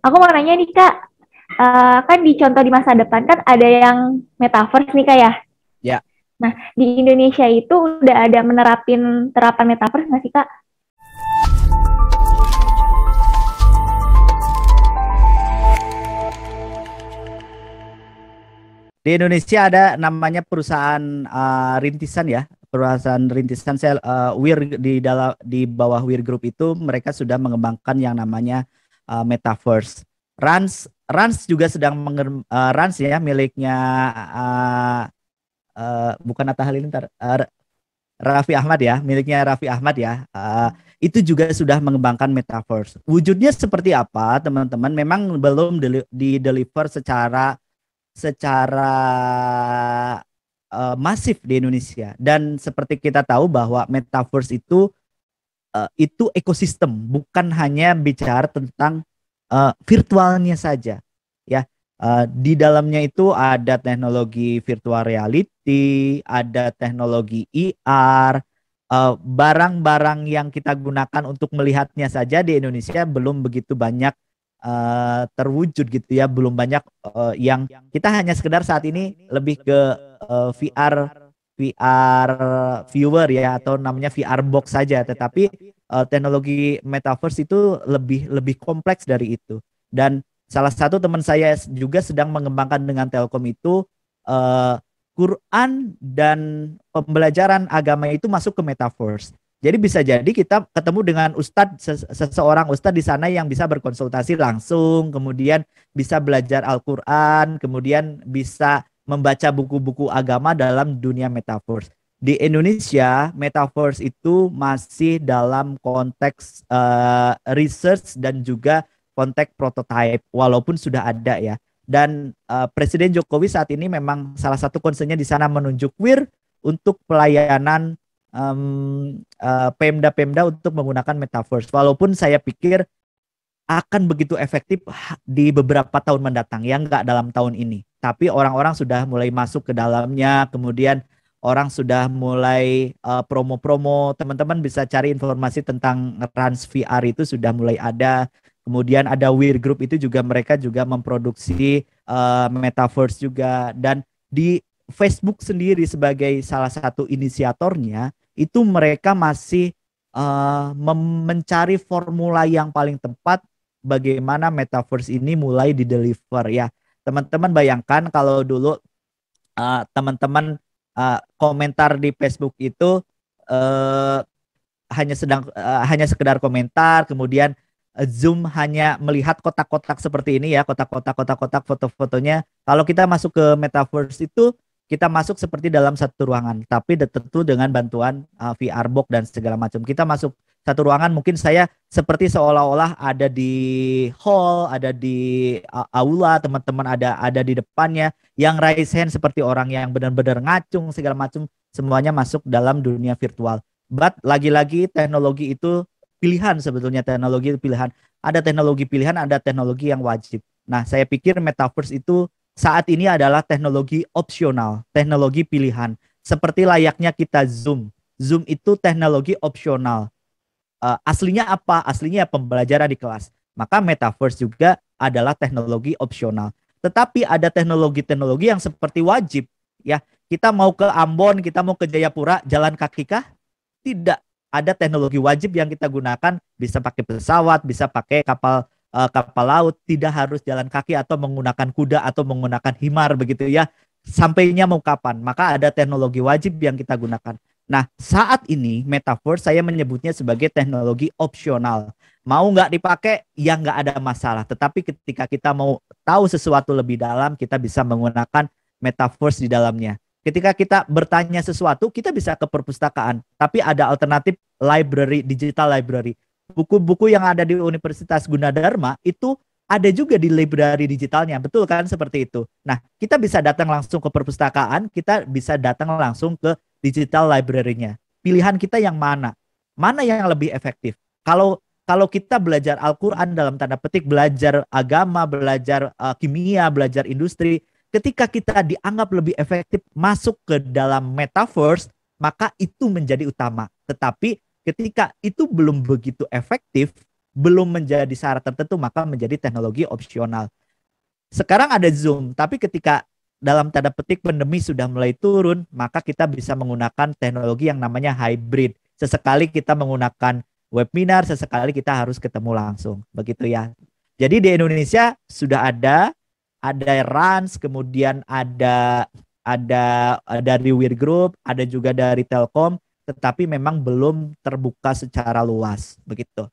Aku mau nanya nih Kak, kan di contoh di masa depan kan ada yang metaverse nih Kak ya. Ya, Nah, di Indonesia itu udah ada menerapin terapan metaverse nggak sih Kak? di Indonesia ada namanya perusahaan rintisan ya, perusahaan rintisan sel Wir di bawah Wir Group itu mereka sudah mengembangkan yang namanya metaverse. Rans juga sedang Rans ya miliknya uh, bukan Atta Halilintar, Raffi Ahmad ya, miliknya Raffi Ahmad ya. Itu juga sudah mengembangkan metaverse. Wujudnya seperti apa, teman-teman? Memang belum di deliver secara masif di Indonesia. Dan seperti kita tahu bahwa metaverse itu ekosistem, bukan hanya bicara tentang virtualnya saja. Ya, di dalamnya itu ada teknologi virtual reality, ada teknologi IR, barang-barang yang kita gunakan untuk melihatnya saja di Indonesia belum begitu banyak terwujud gitu ya, belum banyak yang kita hanya sekedar saat ini lebih ke VR viewer ya atau namanya VR box saja, tetapi teknologi metaverse itu lebih lebih kompleks dari itu. Dan salah satu teman saya juga sedang mengembangkan dengan Telkom itu uh, Quran dan pembelajaran agama itu masuk ke metaverse. Jadi bisa jadi kita ketemu dengan seseorang ustadz di sana yang bisa berkonsultasi langsung, kemudian bisa belajar Al-Quran, kemudian bisa membaca buku-buku agama dalam dunia metaverse. Di Indonesia, metaverse itu masih dalam konteks research dan juga konteks prototype, walaupun sudah ada ya. Dan Presiden Jokowi saat ini memang salah satu concernnya di sana menunjuk Wir untuk pelayanan Pemda-Pemda untuk menggunakan metaverse. Walaupun saya pikir akan begitu efektif di beberapa tahun mendatang, ya nggak dalam tahun ini. Tapi orang-orang sudah mulai masuk ke dalamnya, kemudian orang sudah mulai promo-promo. Teman-teman bisa cari informasi tentang Rans VR itu sudah mulai ada. Kemudian ada Wir Group itu juga mereka juga memproduksi metaverse juga. Dan di Facebook sendiri sebagai salah satu inisiatornya, itu mereka masih mencari formula yang paling tepat bagaimana metaverse ini mulai di-deliver ya. Teman-teman bayangkan kalau dulu teman-teman komentar di Facebook itu uh, hanya sekedar komentar, kemudian Zoom hanya melihat kotak-kotak seperti ini ya, kotak-kotak foto-fotonya. Kalau kita masuk ke metaverse itu kita masuk seperti dalam satu ruangan, tapi tentu dengan bantuan VR box dan segala macam. Kita masuk satu ruangan, mungkin saya seperti seolah-olah ada di hall, ada di aula, teman-teman ada di depannya, yang raise hand seperti orang yang benar-benar ngacung segala macam, semuanya masuk dalam dunia virtual. But lagi-lagi teknologi itu pilihan, sebetulnya teknologi itu pilihan. Ada teknologi pilihan, ada teknologi yang wajib. Nah, saya pikir metaverse itu saat ini adalah teknologi opsional, teknologi pilihan. Seperti layaknya kita Zoom. Zoom itu teknologi opsional. Aslinya apa? Aslinya pembelajaran di kelas. Maka metaverse juga adalah teknologi opsional. Tetapi ada teknologi-teknologi yang seperti wajib. Ya, kita mau ke Ambon, kita mau ke Jayapura, jalan kaki kah? Tidak. Ada teknologi wajib yang kita gunakan, bisa pakai pesawat, bisa pakai kapal laut, tidak harus jalan kaki atau menggunakan kuda atau menggunakan himar begitu ya. Sampainya mau kapan? Maka ada teknologi wajib yang kita gunakan. Nah, saat ini metaverse saya menyebutnya sebagai teknologi opsional. Mau nggak dipakai, ya nggak ada masalah. Tetapi ketika kita mau tahu sesuatu lebih dalam, kita bisa menggunakan metaverse di dalamnya. Ketika kita bertanya sesuatu, kita bisa ke perpustakaan. Tapi ada alternatif library, digital library. Buku-buku yang ada di Universitas Gunadarma itu ada juga di library digitalnya, betul kan seperti itu. Nah, kita bisa datang langsung ke perpustakaan, kita bisa datang langsung ke digital library-nya. Pilihan kita yang mana? Mana yang lebih efektif? Kalau kalau kita belajar Al-Quran dalam tanda petik, belajar agama, belajar kimia, belajar industri, ketika kita dianggap lebih efektif masuk ke dalam metaverse, maka itu menjadi utama. Tetapi ketika itu belum begitu efektif, belum menjadi syarat tertentu, maka menjadi teknologi opsional. Sekarang ada Zoom, tapi ketika dalam tanda petik pandemi sudah mulai turun, maka kita bisa menggunakan teknologi yang namanya hybrid. Sesekali kita menggunakan webinar, sesekali kita harus ketemu langsung, begitu ya. Jadi di Indonesia sudah ada Rans, kemudian ada dari Weir Group, ada juga dari Telkom, tetapi memang belum terbuka secara luas, begitu.